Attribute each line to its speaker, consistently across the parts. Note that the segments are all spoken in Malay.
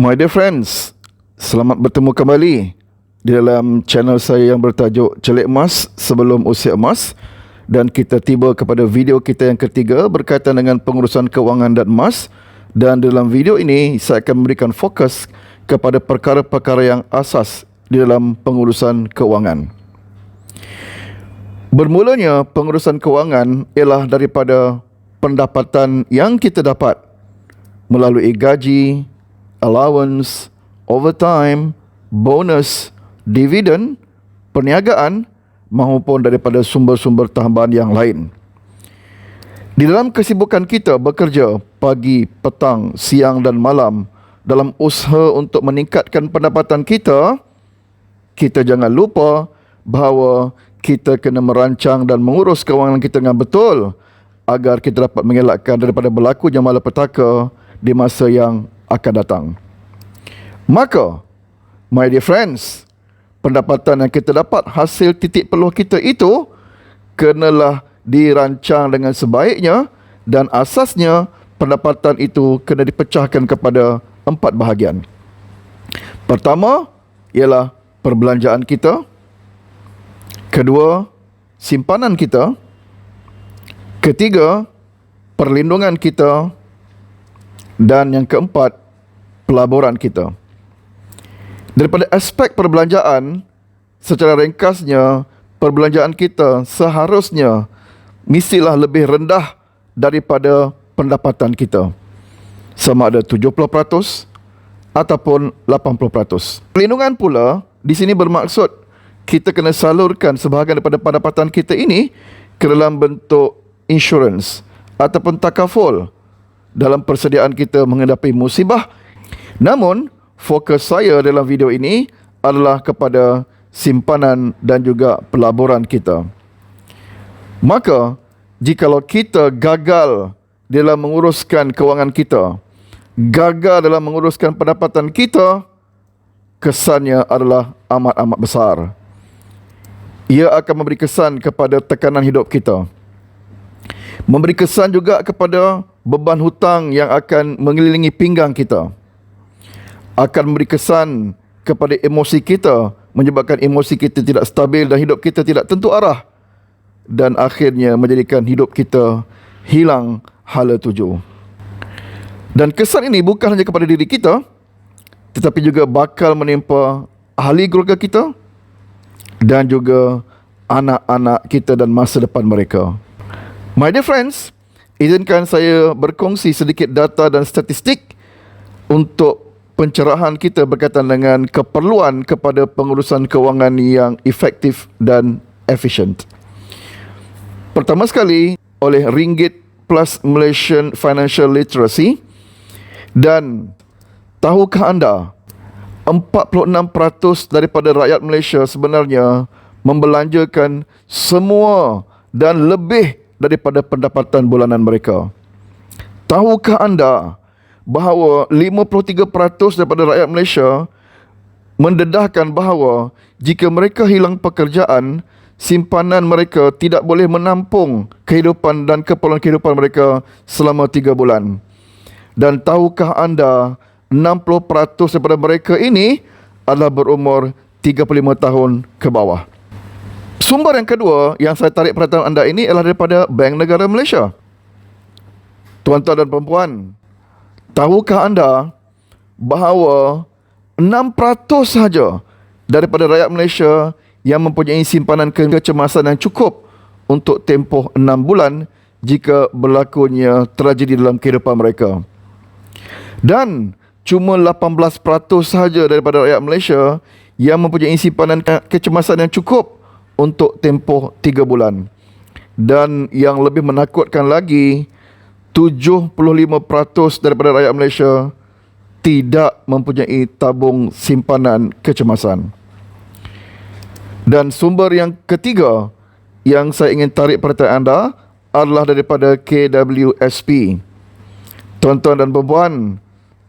Speaker 1: My dear friends, selamat bertemu kembali di dalam channel saya yang bertajuk Celik Emas Sebelum Usia Emas. Dan kita tiba kepada video kita yang ketiga berkaitan dengan pengurusan kewangan dan emas. Dan dalam video ini saya akan memberikan fokus kepada perkara-perkara yang asas di dalam pengurusan kewangan. Bermulanya pengurusan kewangan ialah daripada pendapatan yang kita dapat melalui gaji, allowance, overtime, bonus, dividen, perniagaan maupun daripada sumber-sumber tambahan yang lain. Di dalam kesibukan kita bekerja pagi, petang, siang dan malam dalam usaha untuk meningkatkan pendapatan kita, kita jangan lupa bahawa kita kena merancang dan mengurus kewangan kita dengan betul agar kita dapat mengelakkan daripada berlakunya malapetaka di masa yang akan datang. Maka, my dear friends, pendapatan yang kita dapat hasil titik peluh kita itu kenalah dirancang dengan sebaiknya, dan asasnya pendapatan itu kena dipecahkan kepada 4 bahagian. Pertama ialah perbelanjaan kita. Kedua, simpanan kita. Ketiga, perlindungan kita. Dan yang keempat, pelaburan kita. Daripada aspek perbelanjaan, secara ringkasnya, perbelanjaan kita seharusnya mestilah lebih rendah daripada pendapatan kita, sama ada 70% ataupun 80%. Perlindungan pula di sini bermaksud kita kena salurkan sebahagian daripada pendapatan kita ini ke dalam bentuk insurans ataupun takaful dalam persediaan kita menghadapi musibah. Namun, fokus saya dalam video ini adalah kepada simpanan dan juga pelaburan kita. Maka, jikalau kita gagal dalam menguruskan kewangan kita, gagal dalam menguruskan pendapatan kita, kesannya adalah amat-amat besar. Ia akan memberi kesan kepada tekanan hidup kita. Memberi kesan juga kepada beban hutang yang akan mengelilingi pinggang kita. Akan memberi kesan kepada emosi kita, menyebabkan emosi kita tidak stabil dan hidup kita tidak tentu arah, dan akhirnya menjadikan hidup kita hilang hala tuju. Dan kesan ini bukan hanya kepada diri kita, tetapi juga bakal menimpa ahli keluarga kita dan juga anak-anak kita dan masa depan mereka. My dear friends, izinkan saya berkongsi sedikit data dan statistik untuk pencerahan kita berkaitan dengan keperluan kepada pengurusan kewangan yang efektif dan efisien. Pertama sekali, oleh Ringgit Plus Malaysian Financial Literacy. Dan tahukah anda, 46% daripada rakyat Malaysia sebenarnya membelanjakan semua dan lebih daripada pendapatan bulanan mereka. Tahukah anda bahawa 53% daripada rakyat Malaysia mendedahkan bahawa jika mereka hilang pekerjaan, simpanan mereka tidak boleh menampung kehidupan dan keperluan kehidupan mereka selama 3 bulan. Dan tahukah anda 60% daripada mereka ini adalah berumur 35 tahun ke bawah. Sumber yang kedua yang saya tarik perhatian anda ini adalah daripada Bank Negara Malaysia. Tuan-tuan dan perempuan, tahukah anda bahawa 6% sahaja daripada rakyat Malaysia yang mempunyai simpanan kecemasan yang cukup untuk tempoh 6 bulan jika berlakunya tragedi dalam kehidupan mereka. Dan cuma 18% sahaja daripada rakyat Malaysia yang mempunyai simpanan kecemasan yang cukup untuk tempoh 3 bulan. Dan yang lebih menakutkan lagi, 75% daripada rakyat Malaysia tidak mempunyai tabung simpanan kecemasan. Dan sumber yang ketiga yang saya ingin tarik perhatian anda adalah daripada KWSP. Tuan-tuan dan perempuan,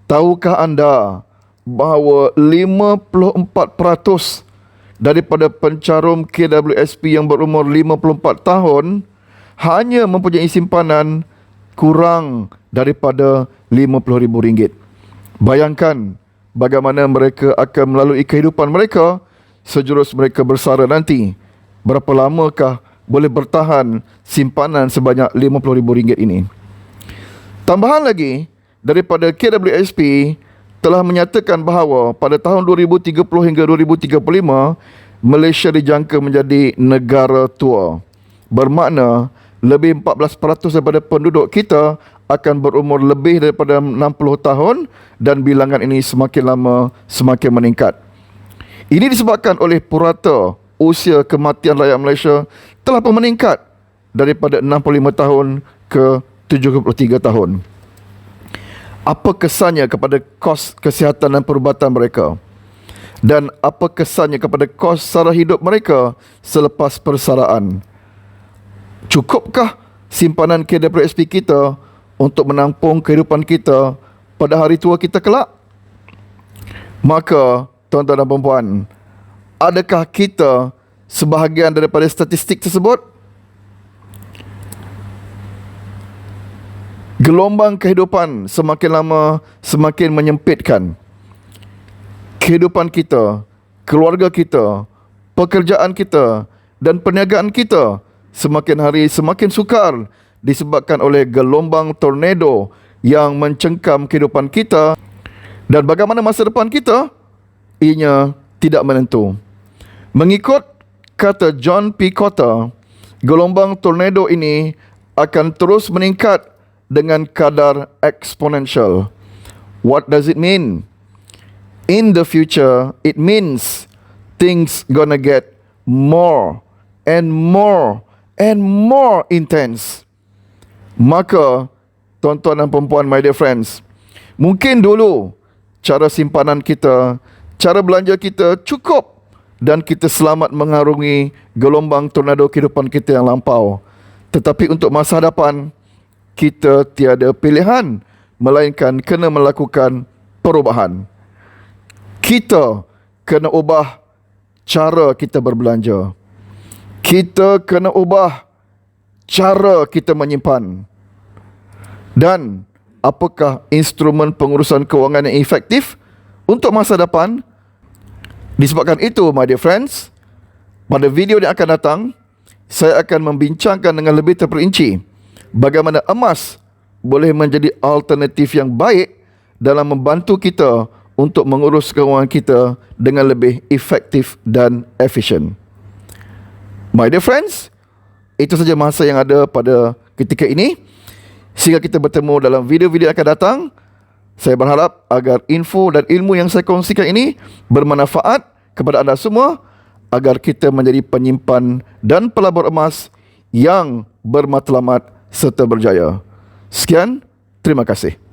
Speaker 1: tahukah anda bahawa 54% daripada pencarum KWSP yang berumur 54 tahun hanya mempunyai simpanan kurang daripada RM50,000. Bayangkan bagaimana mereka akan melalui kehidupan mereka sejurus mereka bersara nanti. Berapa lamakah boleh bertahan simpanan sebanyak RM50,000 ini? Tambahan lagi, daripada KWSP telah menyatakan bahawa pada tahun 2030 hingga 2035, Malaysia dijangka menjadi negara tua. Bermakna lebih 14% daripada penduduk kita akan berumur lebih daripada 60 tahun dan bilangan ini semakin lama semakin meningkat. Ini disebabkan oleh purata usia kematian rakyat Malaysia telah pun meningkat daripada 65 tahun ke 73 tahun. Apa kesannya kepada kos kesihatan dan perubatan mereka? Dan apa kesannya kepada kos sara hidup mereka selepas persaraan? Cukupkah simpanan KWSP kita untuk menampung kehidupan kita pada hari tua kita kelak? Maka, tuan-tuan dan puan-puan, adakah kita sebahagian daripada statistik tersebut? Gelombang kehidupan semakin lama semakin menyempitkan. Kehidupan kita, keluarga kita, pekerjaan kita dan perniagaan kita semakin hari semakin sukar disebabkan oleh gelombang tornado yang mencengkam kehidupan kita, dan bagaimana masa depan kita? Ianya tidak menentu. Mengikut kata John P. Cotter, gelombang tornado ini akan terus meningkat dengan kadar eksponensial. What does it mean? In the future, it means things gonna get more and more and more intense. Maka, tuan-tuan dan puan-puan, my dear friends, mungkin dulu cara simpanan kita, cara belanja kita cukup dan kita selamat mengarungi gelombang tornado kehidupan kita yang lampau. Tetapi untuk masa hadapan, kita tiada pilihan melainkan kena melakukan perubahan. Kita kena ubah cara kita berbelanja. Kita kena ubah cara kita menyimpan. Dan apakah instrumen pengurusan kewangan yang efektif untuk masa depan? Disebabkan itu, my dear friends, pada video yang akan datang, saya akan membincangkan dengan lebih terperinci bagaimana emas boleh menjadi alternatif yang baik dalam membantu kita untuk mengurus kewangan kita dengan lebih efektif dan efisien. My dear friends, itu saja masa yang ada pada ketika ini. Sehingga kita bertemu dalam video-video yang akan datang, saya berharap agar info dan ilmu yang saya kongsikan ini bermanfaat kepada anda semua, agar kita menjadi penyimpan dan pelabur emas yang bermatlamat serta berjaya. Sekian, terima kasih.